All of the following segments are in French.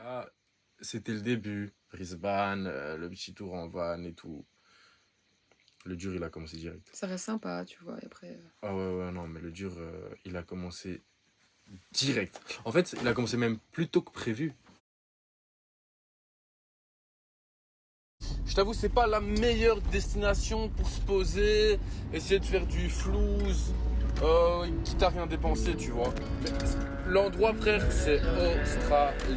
Là, c'était le début. Brisbane, le petit tour en van et tout. Le dur, il a commencé direct. Ça reste sympa, tu vois, et après... Ah ouais, non, mais le dur, il a commencé direct. En fait, il a commencé même plus tôt que prévu. Je t'avoue, c'est pas la meilleure destination pour se poser, essayer de faire du flouze, quitte à rien dépenser, tu vois. Mais l'endroit, frère, c'est Australie.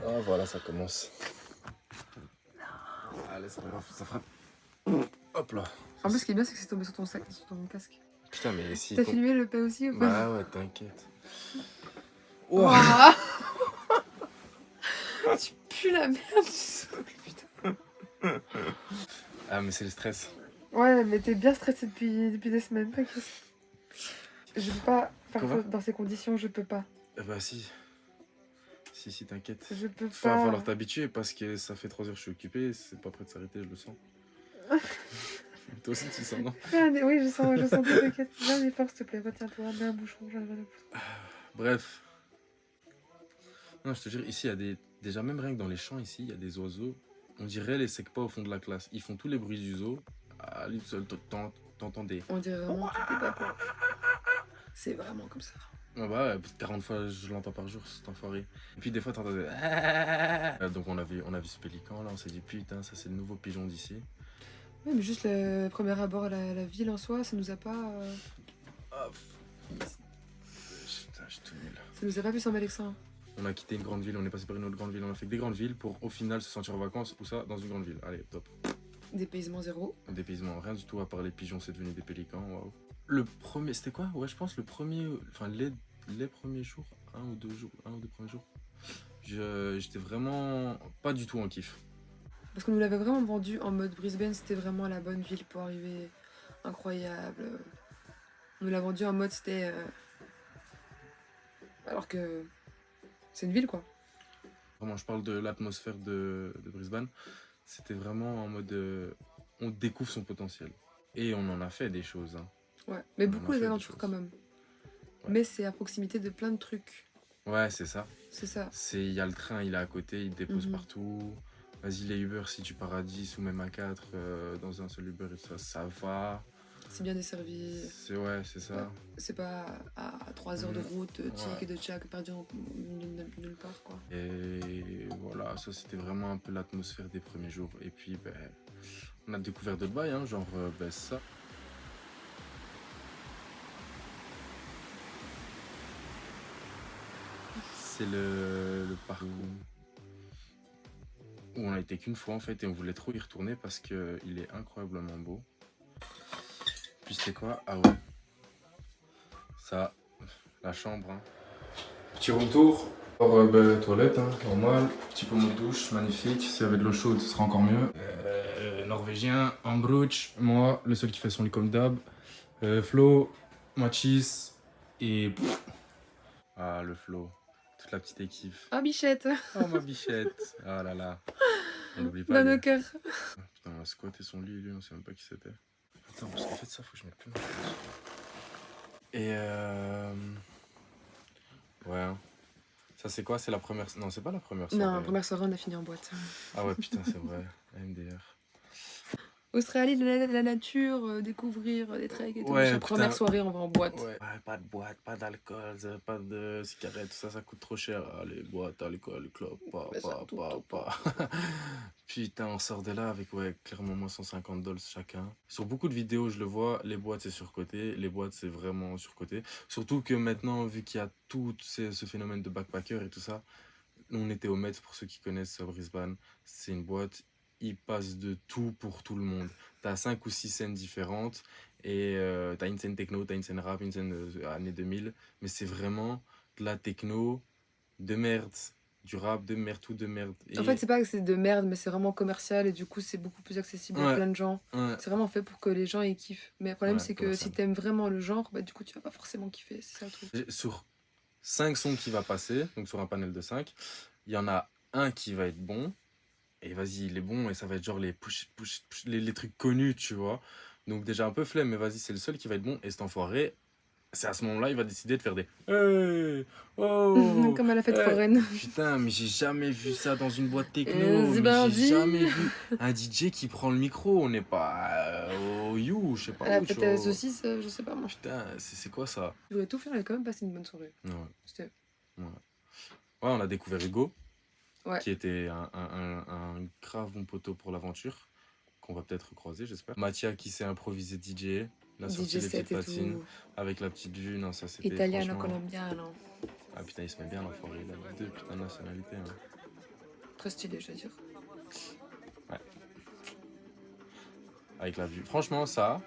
Ah, voilà, ça commence. Allez, c'est pas grave, ça fera. Hop là. En plus, ce qui est bien, c'est que c'est tombé sur ton sac, sur ton casque. Putain, mais si. T'as filmé le paix aussi ou pas? Bah ouais, t'inquiète. Ouah. Tu pues la merde du sol, putain. Ah, mais c'est le stress. Ouais, mais t'es bien stressé depuis des semaines, t'inquiète. Je peux pas faire Comment? dans ces conditions, je peux pas. Bah si. Si, t'inquiète. Je peux Va pas. falloir t'habituer parce que ça fait 3 heures que je suis occupé, c'est pas prêt de s'arrêter, je le sens. Toi aussi, tu sens, non? Oui, je sens que t'inquiète. Viens, mais force, s'il te plaît, retiens-toi, mets un bouchon, j'en ai rien à foutre. Bref. Non, je te jure, ici, il y a des... Déjà, même rien que dans les champs, ici, il y a des oiseaux. On dirait les secpas au fond de la classe. Ils font tous les bruits du zoo. À lui seul, t'entends des... On dirait vraiment que t'es pas. C'est vraiment comme ça. Ah bah, 40 fois, je l'entends par jour, cet enfoiré. Et puis des fois, t'entends des... Donc on a vu ce pélican, là, on s'est dit, putain, ça c'est le nouveau pigeon d'ici. Oui, mais juste le premier abord à la ville en soi, ça nous a pas... Ah, putain, je suis tout nul. Ça nous a pas plus emballé que ça. Hein. On a quitté une grande ville, on est passé par une autre grande ville, on a fait que des grandes villes pour au final se sentir en vacances, ou ça, dans une grande ville. Allez, top. Dépaysement zéro. Dépaysement, rien du tout, à part les pigeons, c'est devenu des pélicans, waouh. Le premier, c'était quoi? Ouais, je pense le premier, enfin les premiers jours, un ou deux premiers jours, j'étais vraiment pas du tout en kiff. Parce qu'on nous l'avait vraiment vendu en mode Brisbane, c'était vraiment la bonne ville pour arriver, incroyable. On nous l'a vendu en mode c'était... Alors que c'est une ville quoi. Vraiment, je parle de l'atmosphère de Brisbane, c'était vraiment en mode on découvre son potentiel. Et on en a fait des choses. Hein. Ouais, mais On beaucoup en a les fait des aventures choses. quand même. Ouais. Mais c'est à proximité de plein de trucs. Ouais, c'est ça. C'est ça. Il y a le train, il est à côté, il te dépose Mhm. partout. Vas-y, les Uber, si tu pars à 10 ou même à 4 dans un seul Uber, ça va. C'est bien desservi. C'est ça. Ouais. C'est pas à 3 heures de route, tchic et de tchac, perdu nulle part quoi. Et voilà, ça c'était vraiment un peu l'atmosphère des premiers jours. Et puis, ben, on a découvert d'autres bails, hein, genre ben, ça. C'est le parc où on a été qu'une fois en fait et on voulait trop y retourner parce qu'il est incroyablement beau. Puis c'était quoi? Ah ouais. Ça, la chambre. Hein. Petit room tour. Alors, toilette, hein, normal. Petit pommeau de douche, magnifique. S'il y avait de l'eau chaude, ce serait encore mieux. Norvégien, Ambrouch. Moi, le seul qui fait son lit comme d'hab. Flo, Mathis et... Ah, le Flo. Toute la petite équipe. Ah bichette. Oh, ma bichette. Ah là là. On n'oublie pas. Dans Lui. nos cœurs. Putain, on a squatté son lit, lui, on sait même pas qui c'était. Putain, parce qu'en fait, ça, faut que je mette plus ma place. Et ouais. Hein. Ça, c'est quoi? C'est la première... Non, c'est pas la première soirée. Non, la première soirée, on a fini en boîte. Ah ouais, putain, c'est vrai. MDR. Australie, la nature, découvrir des treks et tout. Ouais, La première soirée, on va en boîte. Ouais, pas de boîte, pas d'alcool, pas de cigarettes, ça coûte trop cher. Allez, boîte, alcool, clope, pas. Putain, on sort de là avec, ouais, clairement moins $150 chacun. Sur beaucoup de vidéos, je le vois, les boîtes, c'est surcoté. Les boîtes, c'est vraiment surcoté. Surtout que maintenant, vu qu'il y a tout ce phénomène de backpacker et tout ça, on était au Met, pour ceux qui connaissent Brisbane. C'est une boîte, il passe de tout pour tout le monde. T'as 5 ou 6 scènes différentes et t'as une scène techno, t'as une scène rap, une scène années 2000. Mais c'est vraiment de la techno de merde, du rap de merde, tout de merde. Et... En fait, c'est pas que c'est de merde, mais c'est vraiment commercial et du coup, c'est beaucoup plus accessible à plein de gens. Ouais. C'est vraiment fait pour que les gens y kiffent. Mais le problème, c'est que si t'aimes vraiment le genre, bah, du coup, tu vas pas forcément kiffer. C'est ça le truc. Sur 5 sons qui va passer, donc sur un panel de 5, il y en a un qui va être bon, et vas-y, il est bon, et ça va être genre les push, les trucs connus, tu vois. Donc déjà un peu flemme, mais vas-y, c'est le seul qui va être bon, et cet enfoiré, c'est à ce moment-là, il va décider de faire des hey, oh, Comme à la fête hey. foraine. Putain, mais j'ai jamais vu ça dans une boîte techno, C'est mais j'ai bandit. jamais vu un DJ qui prend le micro. On n'est pas au You, je sais pas À la où, tu fête à la vois. saucisse, je sais pas moi. Putain, c'est quoi ça? Je voulais tout faire, et quand même passer une bonne soirée. Ouais, C'était... ouais. Ouais, on a découvert Hugo, Ouais. qui était un grave bon poteau pour l'aventure, qu'on va peut-être recroiser, j'espère. Mathia qui s'est improvisé DJ, il a sorti DJ les petites set et patines tout. avec la petite vue, non, ça c'était Italiano, franchement... colombiano. Ah putain, il se met bien l'enfoiré, il a deux putains de nationalités. Hein. Très stylé, je veux dire. Ouais. Avec la vue. Franchement, ça,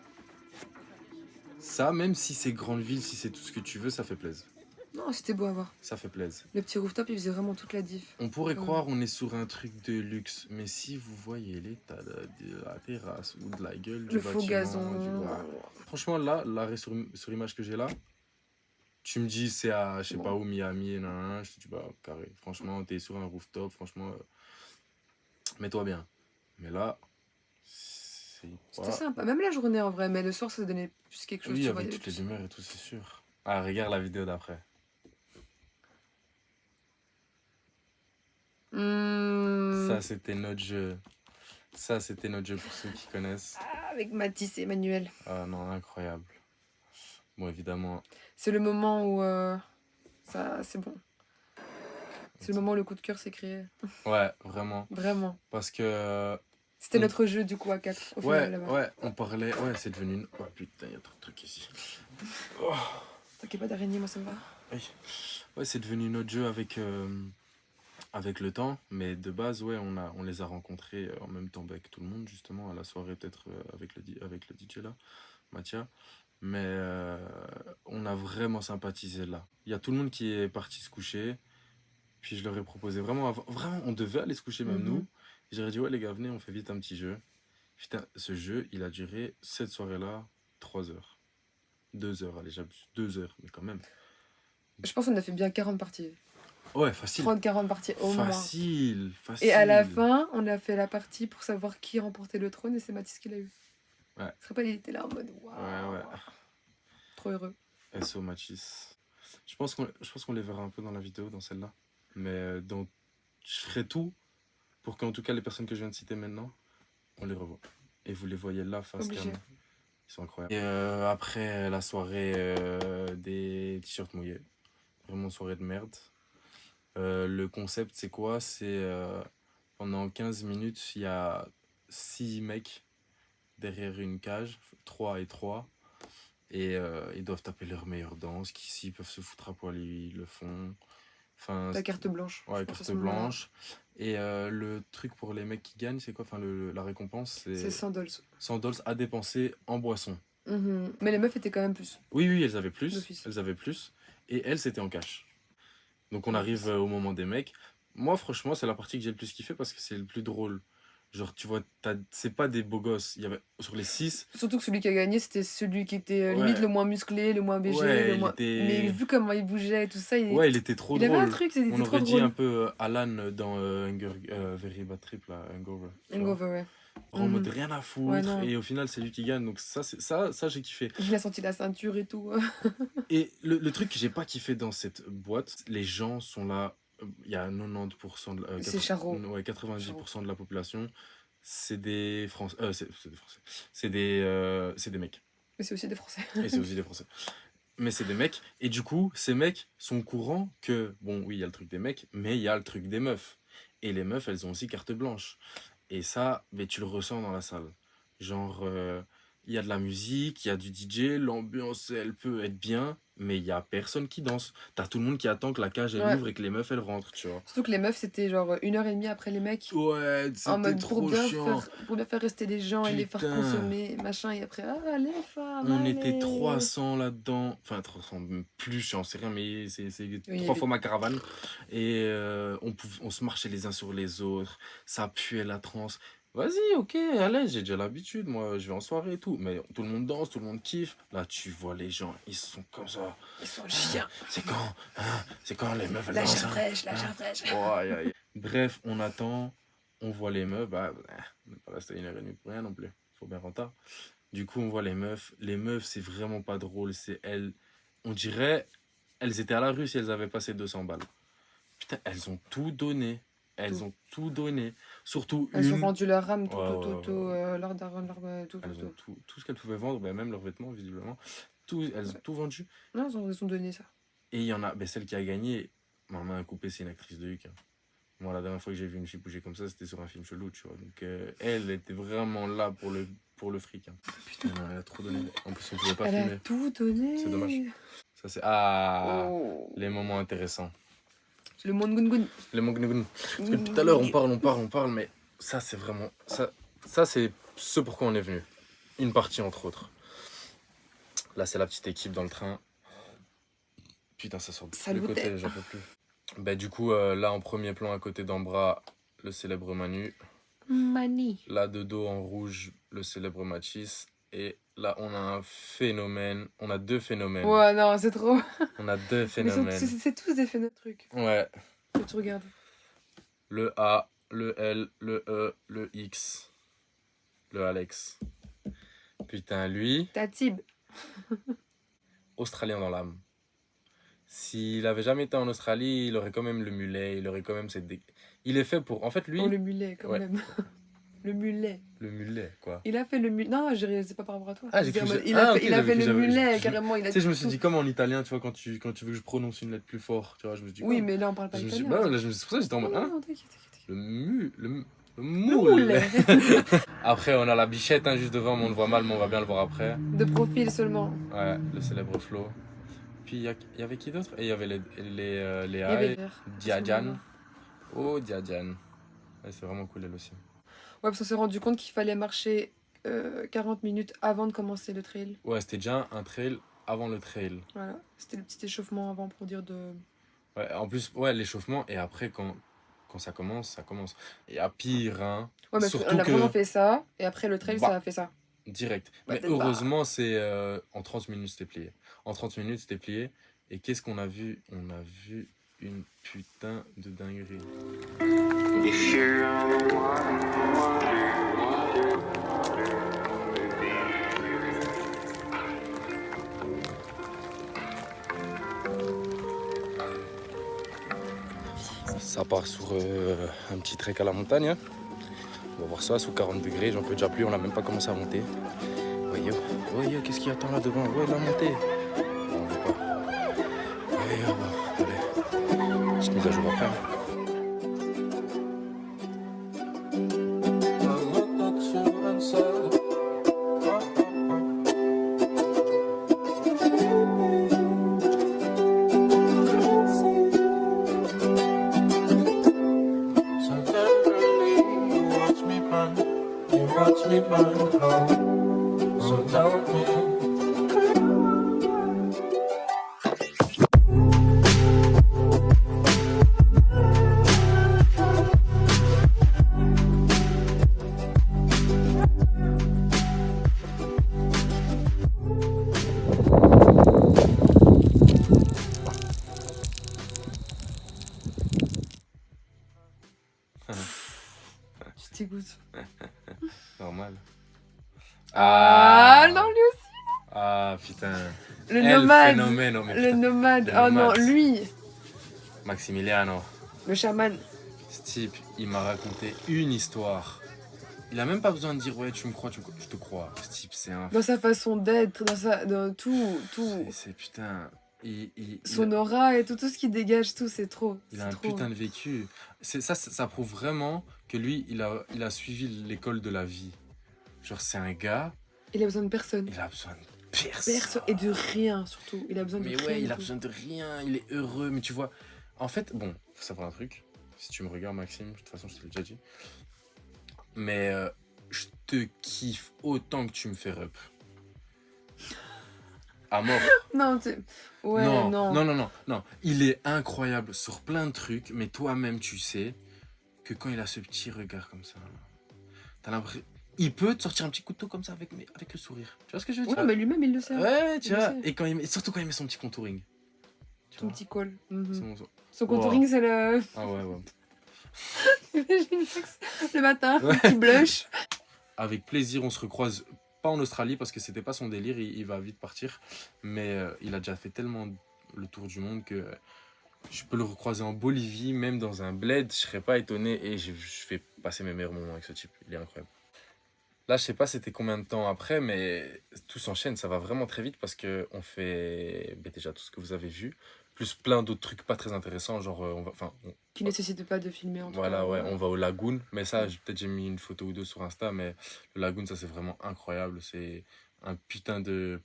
même si c'est grande ville, si c'est tout ce que tu veux, ça fait plaisir. Non, c'était beau à voir. Ça fait plaisir. Le petit rooftop, il faisait vraiment toute la diff. On pourrait croire on est sur un truc de luxe, mais si vous voyez l'état de la terrasse ou de la gueule du Le faux bâtiment, gazon. franchement là, l'arrêt sur l'image que j'ai là, tu me dis c'est à je sais pas où Miami, je te dis bah carré. Franchement, t'es sur un rooftop, franchement, mets-toi bien. Mais là, c'était sympa, même la journée en vrai, mais le soir ça donnait plus quelque chose. Oui, tu vois, avec toutes les lumières et tout, c'est sûr. Ah, regarde la vidéo d'après. Ça, c'était notre jeu. Ça, c'était notre jeu pour ceux qui connaissent. Ah, avec Mathis et Emmanuel. Ah non, incroyable. Bon, évidemment. C'est le moment où ça, c'est bon. C'est le moment où le coup de cœur s'est créé. Ouais, vraiment. Vraiment. Parce que... C'était notre jeu du coup à 4 au final là-bas. Ouais, on parlait... Ouais, c'est devenu une... Oh putain, il y a trop de trucs ici. Oh. T'inquiète pas d'araignée, moi ça me va. Oui. Ouais, c'est devenu notre jeu avec le temps. Mais de base, ouais, on les a rencontrés en même temps avec tout le monde, justement, à la soirée, peut-être avec le DJ là, Mathia. Mais on a vraiment sympathisé là. Il y a tout le monde qui est parti se coucher. Puis je leur ai proposé vraiment, vraiment, on devait aller se coucher même nous. J'aurais dit ouais les gars, venez, on fait vite un petit jeu. Putain, ce jeu, il a duré cette soirée-là 3 heures. 2 heures, allez, j'abuse. 2 heures, mais quand même. Je pense qu'on a fait bien 40 parties. Ouais, facile. 30-40 parties au moins. Facile. Et à la fin, on a fait la partie pour savoir qui remportait le trône et c'est Mathis qui l'a eu. Ouais. Je rappelle, il était là en mode waouh. Ouais. Trop heureux. SO Mathis. Je pense qu'on les verra un peu dans la vidéo, dans celle-là. Mais donc, je ferai tout pour qu'en tout cas les personnes que je viens de citer maintenant, on les revoit. Et vous les voyez là, face cam. Ils sont incroyables. Et après la soirée des t-shirts mouillés, vraiment soirée de merde. Le concept, c'est quoi? C'est pendant 15 minutes, il y a 6 mecs derrière une cage, 3 et 3. Et ils doivent taper leur meilleure danse. Qui, s'ils peuvent se foutre à poil, ils le font. Enfin, la carte blanche. Ouais, carte blanche. Et le truc pour les mecs qui gagnent, c'est quoi? Enfin, la récompense, c'est 100 dollars. 100 dollars à dépenser en boisson. Mais les meufs étaient quand même plus. Oui, elles avaient plus. Elles avaient plus. Et elles, c'était en cash. Donc on arrive au moment des mecs. Moi, franchement, c'est la partie que j'ai le plus kiffé parce que c'est le plus drôle. Genre, tu vois, c'est pas des beaux gosses. Il y avait sur les 6. Surtout que celui qui a gagné, c'était celui qui était limite le moins musclé, le moins BG. Mais vu comment il bougeait et tout ça, il était trop drôle. Il avait un truc, c'était on trop aurait dit drôle. un peu Alan dans Very Bad Trip, là, Hangover. Hangover, ouais. En mode rien à foutre. Et au final, c'est lui qui gagne. Donc ça j'ai kiffé. Il a senti la ceinture et tout. Et le truc que j'ai pas kiffé dans cette boîte, les gens sont là. Il y a 90% de c'est Charo. Ouais, 90% de la population. C'est des Français. C'est des mecs. Mais c'est aussi des Français. Et c'est aussi des Français. Mais c'est des mecs. Et du coup, ces mecs sont au courant que, bon, oui, il y a le truc des mecs, mais il y a le truc des meufs. Et les meufs, elles ont aussi carte blanche. Et ça, mais tu le ressens dans la salle. Genre, il y a de la musique, il y a du DJ, l'ambiance, elle peut être bien, mais il y a personne qui danse. T'as tout le monde qui attend que la cage, elle ouvre et que les meufs, elles rentrent, tu vois. Surtout que les meufs, c'était genre 1h30 après les mecs. Ouais, c'était trop chiant. Pour bien faire rester les gens et les faire consommer, machin, et après, les femmes, on était 300 là-dedans. Enfin, 300, plus, j'en sais rien, mais c'est 3 fois ma caravane. Et on se marchait les uns sur les autres. Ça puait la transe. Vas-y, ok, à l'aise, j'ai déjà l'habitude, moi, je vais en soirée et tout. Mais tout le monde danse, tout le monde kiffe. Là, tu vois les gens, ils sont comme ça. Ils sont chiens. C'est quand C'est quand les meufs, elles La dansent, chair fraîche, la chair fraîche. Oh, aïe, aïe. Bref, on attend, on voit les meufs. On n'est pas resté 1h30 pour rien non plus. Faut bien rentrer. Du coup, on voit les meufs. Les meufs, c'est vraiment pas drôle. C'est elles. On dirait, elles étaient à la rue si elles avaient passé 200 balles. Putain, elles ont tout donné. Elles Tout. ont tout donné. Surtout Elles ont une. vendu leur âme, tout, Ouais, tout, ouais, tout, ouais, tout, ouais. leur daronne, leur tout, tout, Elles ont tout. tout ce qu'elles pouvaient vendre, même leurs vêtements, visiblement. Elles ont tout vendu. Non, ils ont donné ça. Et il y en a, celle qui a gagné, ma main a coupé, c'est une actrice de Huck. Moi, la dernière fois que j'ai vu une fille bouger comme ça, c'était sur un film chelou, tu vois. Donc, elle était vraiment là pour le fric. Putain, elle a trop donné. En plus, on pouvait pas Elle filmer. a tout donné. C'est dommage. Ça, c'est... Ah, Oh. les moments intéressants. Le monde gun. Les moments gun. Parce que tout à l'heure, on parle, mais ça, c'est vraiment... Ça, c'est ce pourquoi on est venu. Une partie, entre autres. Là, c'est la petite équipe dans le train. Putain, ça sort de tous les côtés, j'en peux plus. Du coup, là, en premier plan, à côté d'Ambra, le célèbre Manu. Mani. Là, de dos en rouge, le célèbre Matisse. Et là, on a un phénomène. On a deux phénomènes. Ouais, non, c'est trop. On a deux phénomènes. C'est tous des phénomènes trucs. Ouais. Que tu regardes. Le A, le L, le E, le X. Le Alex. Putain, lui... Tatib. Australien dans l'âme. S'il avait jamais été en Australie, il aurait quand même le mulet, il aurait quand même cette... Il est fait pour... En fait, lui... Oh, le mulet, quand même. Le mulet. Le mulet, quoi. Il a fait le mulet. Non, c'est pas par rapport à toi. Ah, j'ai cru il a fait le mulet, carrément. Tu sais, je me suis dit, comme en italien, tu vois, quand tu veux que je prononce une lettre plus fort, tu vois, je me suis dit... Oui, mais là, on parle pas italien. Là, c'est pour ça que j'étais en mode... Non, t'inquiète. Le moule. Après, on a la bichette, hein, juste devant, mais on le voit mal, mais on va bien le voir après. De profil seulement. Ouais, le célèbre Flo. Puis, il y avait qui d'autre? Et il y avait les avait Diadjan. Oh, Diadjan. Ouais, c'est vraiment cool, elle aussi. Ouais, parce qu'on s'est rendu compte qu'il fallait marcher 40 minutes avant de commencer le trail. Ouais, c'était déjà un trail avant le trail. Voilà, c'était le petit échauffement avant pour dire de... Ouais, en plus, ouais, l'échauffement, et après, quand ça commence, ça commence. Et à pire, hein. Ouais, mais surtout on a vraiment fait ça, et après le trail, ça a fait ça. Direct. Ouais, mais heureusement, c'est en 30 minutes, c'était plié. En 30 minutes, c'était plié. Et qu'est-ce qu'on a vu? On a vu une putain de dinguerie. Ça part sur un petit trek à la montagne. Hein. On va voir ça sous 40 degrés, j'en peux déjà plus, on n'a même pas commencé à monter. Ouais, qu'est-ce qu'il y attend là devant? Ouais, la montée. Non, on veut pas. Ouais, bon, allez. Petite mise à jour après. Je t'écoute. Normal. Ah non, lui aussi. Ah putain. Le nomade. Phénomène, le nomade. Oh non, lui. Maximiliano. Le chaman. Ce type, il m'a raconté une histoire. Il a même pas besoin de dire ouais, tu me crois, je te crois. Ce type, c'est un... Dans sa façon d'être, dans tout. C'est putain... Son aura et tout ce qui dégage, tout, c'est trop. Il a un putain de vécu. Ça prouve vraiment que lui, il a suivi l'école de la vie. Genre, c'est un gars... Il a besoin de personne. Il a besoin de personne. Et de rien, surtout. Il a besoin de rien. Mais ouais, il a besoin de rien. Il est heureux. Mais tu vois, en fait, bon, faut savoir un truc. Si tu me regardes, Maxime, de toute façon, je te l'ai déjà dit. Mais je te kiffe autant que tu me fais rep. À mort. Non, ouais, non. Il est incroyable sur plein de trucs, mais toi-même, tu sais que quand il a ce petit regard comme ça, t'as l'impression... Il peut te sortir un petit couteau comme ça avec le sourire. Tu vois ce que je veux Ouais, dire? mais lui-même, il le sait. Ouais, tu Il le vois. sait. Et surtout quand il met son petit contouring. Tu Son vois? petit col. Mhm. Son- Son Wow. contouring, c'est le... Ah ouais, ouais. J'imagine le matin, Ouais. le petit blush. Avec plaisir, on se recroise. Pas en Australie parce que c'était pas son délire, il va vite partir. Mais il a déjà fait tellement le tour du monde que je peux le recroiser en Bolivie, même dans un bled, je serais pas étonné et je fais passer mes meilleurs moments avec ce type. Il est incroyable. Là, je sais pas c'était combien de temps après, mais tout s'enchaîne, ça va vraiment très vite parce que on fait déjà tout ce que vous avez vu, plus plein d'autres trucs pas très intéressants, genre Qui nécessite pas de filmer en tout voilà, cas. ouais, on va au lagoon, mais ça, peut-être j'ai mis une photo ou deux sur Insta, mais le lagoon, ça c'est vraiment incroyable, c'est un putain de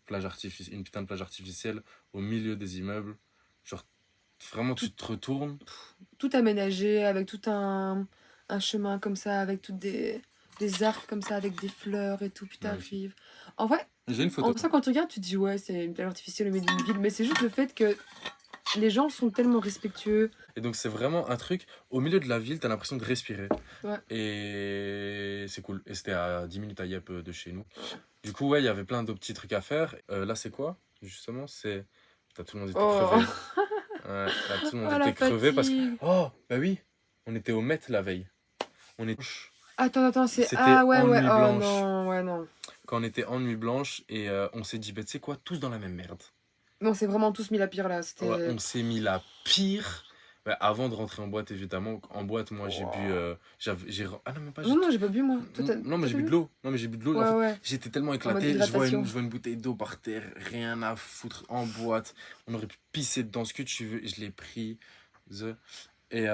une putain de plage artificielle au milieu des immeubles, genre vraiment tu te retournes. Tout aménagé, avec tout un chemin comme ça, avec toutes des arcs comme ça, avec des fleurs et tout. Putain, Magnifique. vive. En vrai, J'ai une en photo. ça, quand tu regardes, tu te dis ouais, c'est une plage artificielle au milieu d'une ville, mais c'est juste le fait que les gens sont tellement respectueux. Et donc c'est vraiment un truc, au milieu de la ville, t'as l'impression de respirer. Ouais. Et c'est cool. Et c'était à 10 minutes à Yep de chez nous. Du coup, ouais, il y avait plein de petits trucs à faire. Là, c'est quoi, justement? C'est... Putain, tout le monde était Oh, crevé. Ouais, là, tout le oh monde la était crevé parce que... fatigue. Oh, bah oui, on était au Met la veille. On est... Attends, c'est... C'était Ah ouais, en ouais, nuit oh blanche. non, ouais, non. Quand on était en nuit blanche et on s'est dit, bah, tu sais quoi, tous dans la même merde. Non, c'est vraiment tous mis la pire là. C'était... Ouais, on s'est mis la pire. Ouais, avant de rentrer en boîte, évidemment. En boîte, moi, j'ai bu... Ah non, même pas... Non, j'ai pas bu moi. Toi, Non, mais j'ai bu de l'eau. Non, mais j'ai bu de l'eau. Ouais, En fait, ouais. j'étais tellement En mode éclaté. Je vois hydratation. une bouteille d'eau par terre. Rien à foutre en boîte. On aurait pu pisser dedans ce que tu veux. Je l'ai pris. Et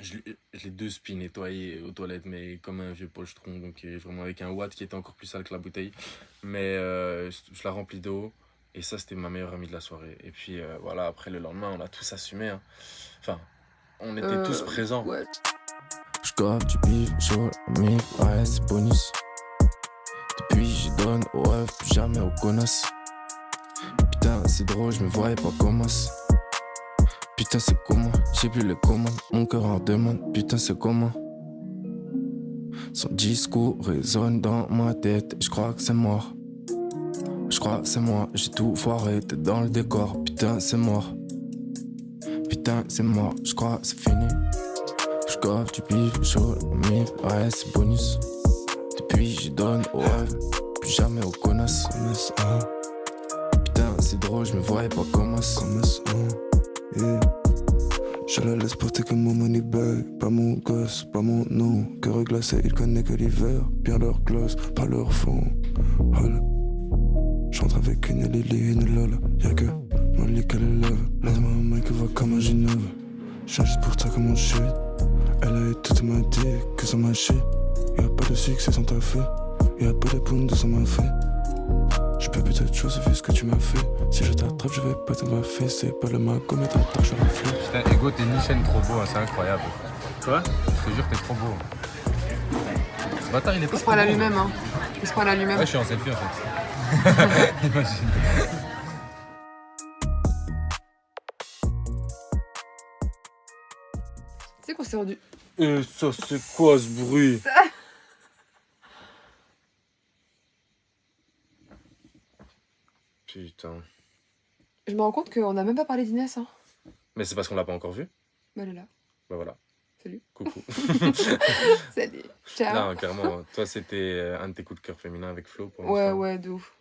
je l'ai deux spies nettoyés aux toilettes, mais comme un vieux pochetron. Donc vraiment avec un watt qui était encore plus sale que la bouteille. Mais je la remplis d'eau. Et ça, c'était ma meilleure amie de la soirée. Et puis voilà, après le lendemain, on a tous assumé. Hein. Enfin, on était tous présents. Ouais. Je grave du bif, chaud, mais ouais, c'est bonus. Depuis, j'y donne au rêve, plus jamais aux connasses. Putain, c'est drôle, je me voyais pas comme ça. Putain, c'est comment, j'ai plus les commandes, mon cœur en demande. Putain, c'est comment. Son discours résonne dans ma tête, je crois que c'est mort. Je crois que c'est moi, j'ai tout foiré, t'es dans le décor. Putain, c'est mort. Putain, c'est mort, je crois que c'est fini. Je grave du bif, chaud, mais ouais, c'est bonus. Depuis, j'y donne au rêve, plus jamais aux connasses. Putain, c'est drôle, je me voyais pas comme ça. Yeah. Je la laisse porter comme mon money bag. Pas mon gosse, pas mon nom. Cœur glacé, il connaît que l'hiver. Bien leur gloss, pas leur fond. Hola. J'entre avec une Lily et une Lola. Y'a que Molly qu'elle élève. Laisse-moi un mec qui va comme un Genève. J'suis juste pour toi comme on chute. Elle a toute m'a dit que ça m'a chié. Y'a pas de succès sans ta fait. Y'a pas de pounds sans ma fait. Je peux plus d'autre chose vu ce que tu m'as fait. Si je t'attrape, je vais pas te ma fait. C'est pas le mago, mais t'attaques, je rafle. Putain, Ego, t'es ni chaîne trop beau, hein, c'est incroyable. Quoi? Je te jure, t'es trop beau. Ce bâtard, il est pas Il se trop parle à beau. lui-même, hein. Il se parle à lui-même. Ouais, je suis en selfie en fait. Imagine. Tu sais qu'on s'est rendu... Et ça, c'est quoi ce bruit? Putain. Je me rends compte qu'on a même pas parlé d'Inès, hein. Mais c'est parce qu'on l'a pas encore vu. Mais elle est là. Bah voilà. Salut. Coucou. Salut. Ciao. Non, clairement, toi, c'était un de tes coups de cœur féminins avec Flo pour Ouais, l'instant. ouais, de ouf.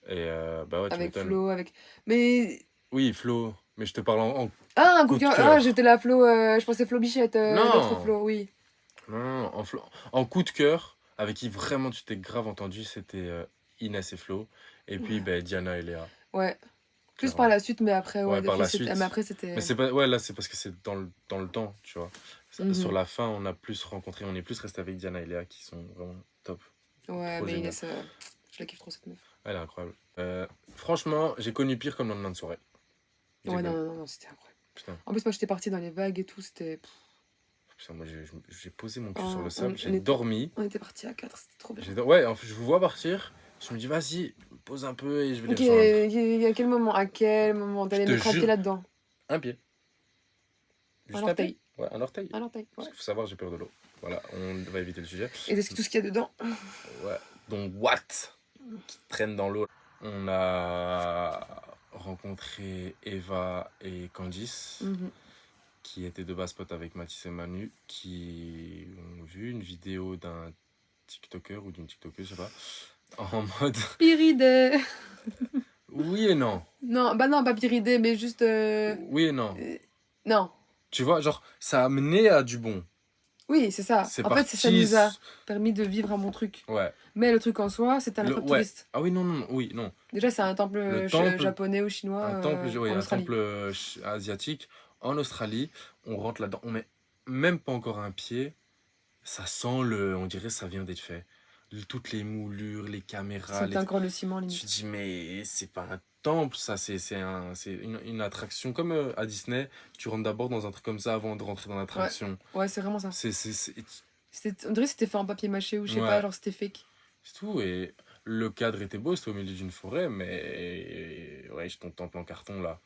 Et bah ouais, tu Avec m'étonnes. Flo, avec... Mais... Oui, Flo. Mais je te parle en... Ah, un Coup coup de de cœur. cœur. Ah, j'étais là, Flo, je pensais Flo Bichette, Non. l'autre Flo, oui. Non, en coup de cœur, avec qui vraiment tu t'es grave entendu, c'était Inès et Flo. Et puis bah, Diana et Léa. Ouais. Plus Clairement. par la suite, mais après, ouais, Ouais, par la c'était- suite. mais après, c'était... Mais c'est pas... Ouais, là, c'est parce que c'est dans le temps, tu vois. Mhm. Sur la fin, on a plus rencontré, on est plus resté avec Diana et Léa qui sont vraiment top. Ouais, Trop mais génial. Inès, je la kiffe trop, cette meuf. Elle est incroyable. Franchement, j'ai connu pire comme lendemain de soirée. Ouais, Déconne. non, c'était incroyable. Putain, En plus, moi, j'étais partie dans les vagues et tout, c'était... putain, moi j'ai posé mon cul Oh, sur le sable, on j'ai est- dormi. On était partis à 4, c'était trop bien. Ouais, en fait, je vous vois partir. Je me dis, vas-y, pose un peu et je vais les Ok, rejoindre. à quel moment t'allais Je te mettre un pied jure. là-dedans? Un pied. Juste Un orteil. Ouais, un orteil. Un orteil, ouais. Parce qu'il faut savoir, j'ai peur de l'eau. Voilà, on va éviter le sujet. Et c'est tout ce qu'il y a dedans. Ouais, donc what qui traîne dans l'eau. On a rencontré Eva et Candice, qui étaient de base potes avec Mathis et Manu, qui ont vu une vidéo d'un TikToker ou d'une TikTokeuse, je sais pas, en mode... Pyridée. Oui et non. Non, bah non, pas pyridée, mais juste... Oui et non. Non. Tu vois, genre, ça a mené à du bon. Oui, c'est ça. C'est En fait, parti... ça nous a permis de vivre un bon truc. Ouais. Mais le truc en soi, c'est un attrape touriste. Ah oui, non. Déjà, c'est un temple, japonais ou chinois un temple, en Australie. Un temple asiatique en Australie. On rentre là-dedans, on met même pas encore un pied. Ça sent on dirait que ça vient d'être fait. Toutes les moulures, les caméras. C'est encore le ciment, limite. Tu te dis, mais c'est pas un temple, ça, c'est une attraction. Comme à Disney, tu rentres d'abord dans un truc comme ça avant de rentrer dans l'attraction. Ouais, c'est vraiment ça. On dirait que c'était fait en papier mâché ou je sais pas, genre c'était fake. C'est tout, et le cadre était beau, c'était au milieu d'une forêt, mais ouais, ton temple en carton là.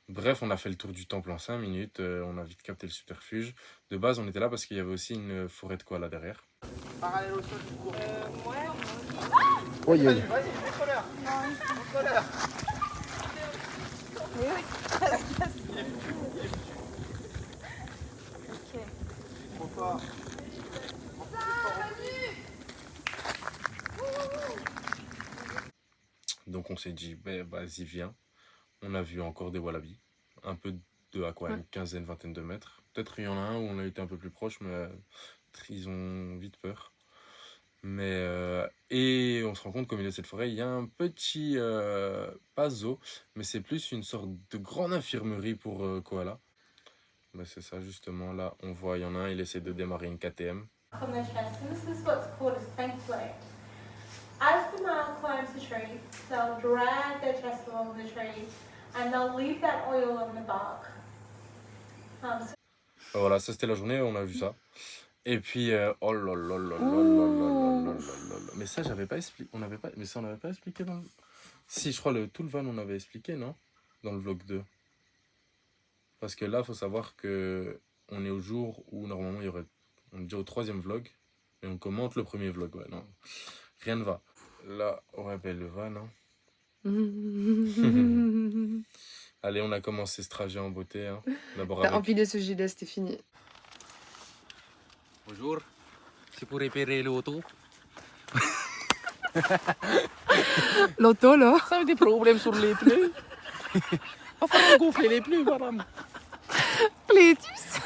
Bref, on a fait le tour du temple en 5 minutes, on a vite capté le subterfuge. De base, on était là parce qu'il y avait aussi une forêt de koalas derrière. Parallèle au sol, du coup. Ouais. Oui. Vas-y, contrôleur. Contrôleur. Oui, casse. Ok. Trop fort. Donc on s'est dit, vas-y, viens. On a vu encore des wallabies. Un peu de à quoi, une quinzaine, vingtaine de mètres. Peut-être il y en a un où on a été un peu plus proche, mais ils ont vite peur. Et on se rend compte qu'au milieu de cette forêt, il y a un petit, pas zoo, mais c'est plus une sorte de grande infirmerie pour koala. C'est ça justement, là on voit, il y en a un, il essaie de démarrer une KTM. On the chest, and this is what's called a strength leg. As the male climbs the tree, they'll drag their chest along the tree, and they'll leave that oil on the bark. Voilà, ça c'était la journée, on a vu ça. Et puis, oh là là là là là là là là. Mais ça, j'avais pas expliqué. On n'avait pas expliqué dans le... Si, je crois tout le van, on avait expliqué, non? Dans le vlog 2. Parce que là, il faut savoir que on est au jour où, normalement, il y aurait... On est déjà au 3e vlog. Et on commente le premier vlog, ouais, non. Rien ne va. Là, ouais, ben le van, hein. Allez, on a commencé ce trajet en beauté, hein. D'abord T'as empilé ce gilet, c'était fini. Bonjour, c'est pour réparer l'auto. L'auto, là. Ça a des problèmes sur les pneus. Il faut gonfler les pneus, madame. Plétus.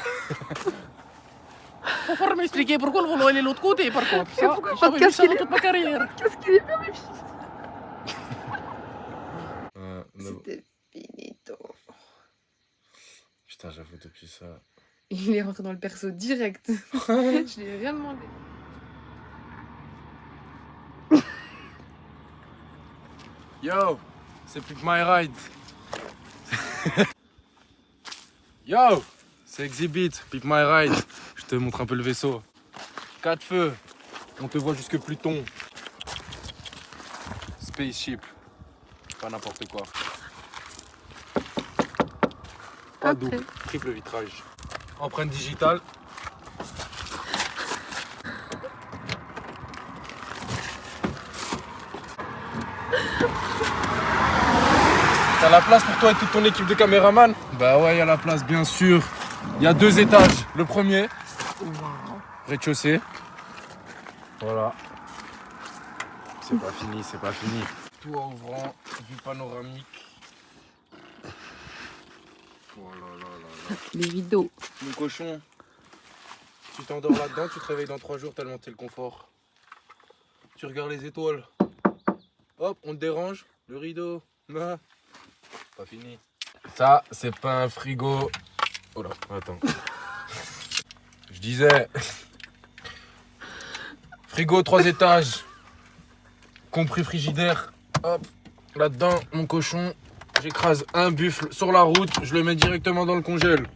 Il faut m'expliquer pourquoi le volant est de l'autre côté, par contre. Ça, pourquoi pas de j'avais vu ça casque, dans toute ma carrière. Qu'est-ce qu'il est bien, C'était finito. Putain, j'avoue, depuis ça... Il est rentré dans le perso direct. Je lui ai rien demandé. Yo, c'est Pick My Ride. Yo, c'est Exhibit, Pick My Ride. Je te montre un peu le vaisseau. 4 feux, on te voit jusque Pluton. Spaceship, pas n'importe quoi. Pas double, triple vitrage. Empreinte digitale. T'as la place pour toi et toute ton équipe de caméramans? Bah ouais, il y a la place, bien sûr. Il y a 2 étages. Le premier, rez-de-chaussée. Voilà. C'est pas fini, c'est pas fini. Toit ouvrant, vue panoramique. Oh là là là là. Les vidéos. Mon cochon, tu t'endors là-dedans, tu te réveilles dans 3 jours tellement t'es le confort. Tu regardes les étoiles. Hop, on te dérange. Le rideau. Ah. Pas fini. Ça, c'est pas un frigo. Oh là, attends. Je disais. Frigo 3 étages. Compris frigidaire. Hop, là-dedans, mon cochon. J'écrase un buffle sur la route. Je le mets directement dans le congèle.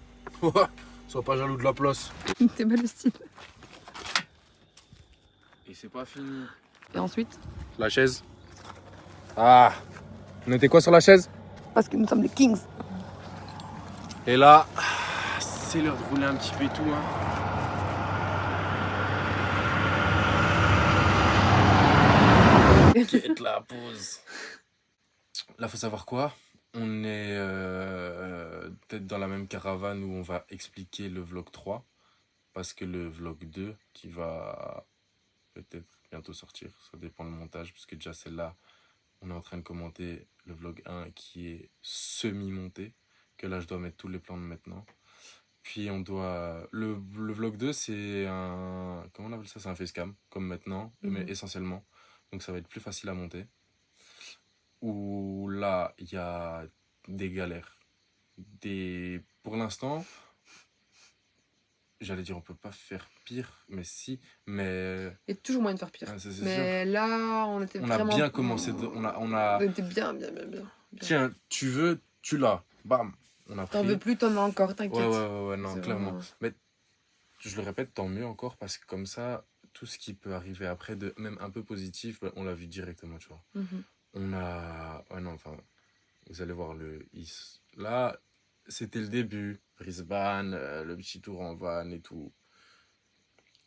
Sois pas jaloux de la place. T'es mal le style. Et c'est pas fini. Et ensuite? La chaise. Ah, on était quoi sur la chaise? Parce que nous sommes les kings. Et là, c'est l'heure de rouler un petit peu et tout. Hein. Quête la pause. Là, faut savoir quoi? On est peut-être dans la même caravane où on va expliquer le vlog 3. Parce que le vlog 2 qui va peut-être bientôt sortir, ça dépend du montage. Parce que déjà celle-là, on est en train de commenter le vlog 1 qui est semi-monté. Que là, je dois mettre tous les plans de maintenant. Puis on doit... Le vlog 2, c'est un... Comment on appelle ça? C'est un facecam, comme maintenant, mais essentiellement. Donc ça va être plus facile à monter. Où là, il y a des galères. Pour l'instant, j'allais dire on peut pas faire pire, mais si. Mais Il y a toujours moyen de faire pire. c'est Mais sûr. là, on était On vraiment... a bien commencé. On était bien. Tiens, tu veux, tu l'as. Bam. On a T'en pris. veux plus, t'en as encore, t'inquiète. Ouais, non, C'est clairement. vraiment- Mais je le répète, tant mieux encore, parce que comme ça, tout ce qui peut arriver après, de même un peu positif, on l'a vu directement, tu vois. Mhm. On a... Ouais, non, enfin, vous allez voir le IS. Là, c'était le début. Brisbane, le petit tour en van et tout.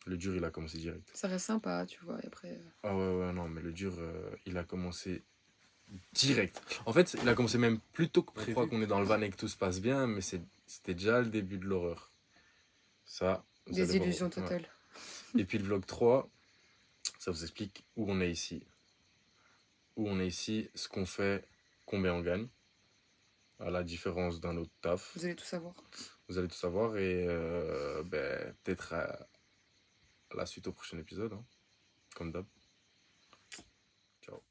Le dur, il a commencé direct. Ça reste sympa, tu vois, et après... Ah ouais, non, mais le dur, il a commencé direct. En fait, il a commencé même plus tôt que prévu. Je crois qu'on est dans le van et que tout se passe bien, mais c'était déjà le début de l'horreur. Ça, vous Des allez voir. illusions Ouais. totales. Et puis le vlog 3, ça vous explique où on est ici. Où on est ici, ce qu'on fait, combien on gagne. À la différence d'un autre taf. Vous allez tout savoir. Vous allez tout savoir et peut-être à la suite au prochain épisode. Hein, comme d'hab. Ciao.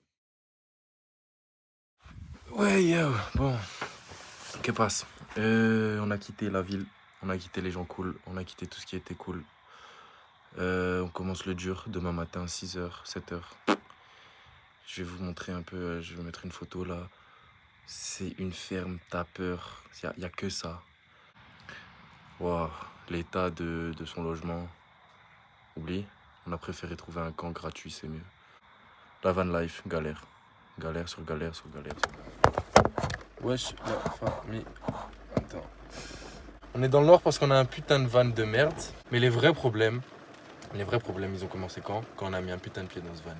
Ouais, yo, bon. Que passe? On a quitté la ville, on a quitté les gens cool, on a quitté tout ce qui était cool. On commence le dur demain matin, 6h, 7h. Je vais vous montrer un peu, je vais mettre une photo là. C'est une ferme, t'as peur, y a que ça. Wow, l'état de son logement. Oublie, on a préféré trouver un camp gratuit, c'est mieux. La van life, galère. Galère sur galère sur galère sur galère. Wesh, la famille. Attends. On est dans le nord parce qu'on a un putain de van de merde. Mais les vrais problèmes, ils ont commencé quand? Quand on a mis un putain de pied dans ce van.